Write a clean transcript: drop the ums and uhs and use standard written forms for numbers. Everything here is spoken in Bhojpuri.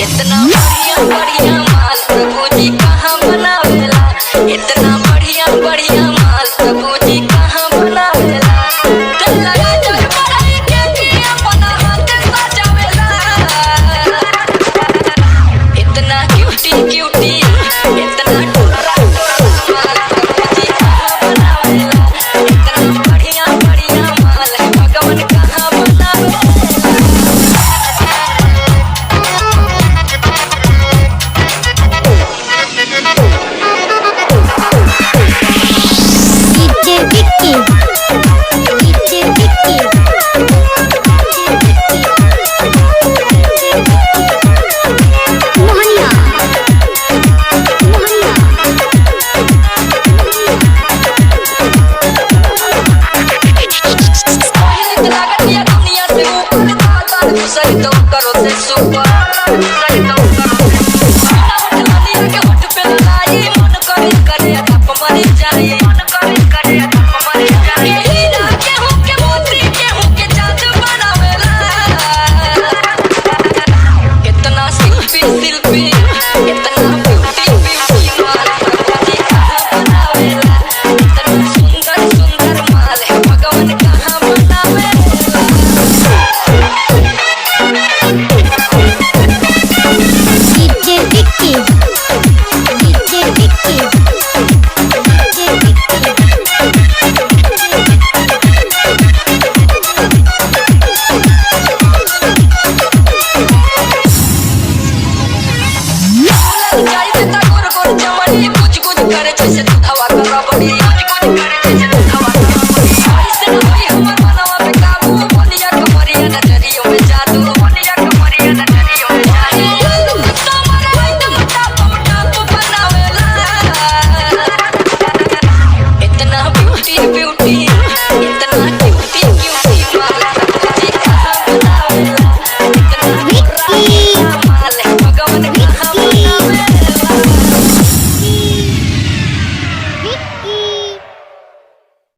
इतना बढ़िया बढ़िया माल प्रभु जी कहाँ बनावेला। इतना बढ़िया बढ़िया माल प्रभु जी कहाँ बनावेला। तेला राजा बढ़ाई के पिया अपना हाथ सजावेला। इतना क्यूटी क्यूटी इतना टोरा माल प्रभु जी कहाँ बनावेला। इतना बढ़िया बढ़िया माल भगवान कहाँ बनावेला। सही तो करो से सुपर सही तो करो लालिया के होठ पे लाई मन करे धप मरी जाए मन करे धप मरी जाए हीरा के हो के मोती के हो के जादू बनावेला। इतना शिल्पी शिल्पी इतना ब्यूटी ब्यूटी माल प्रभु जी कहाँ बनावेला। इतना सुंदर सुंदर माल है भगवान कहाँ बनावेला। कुछ कुछ करे जैसे दूधवा का रबड़ी।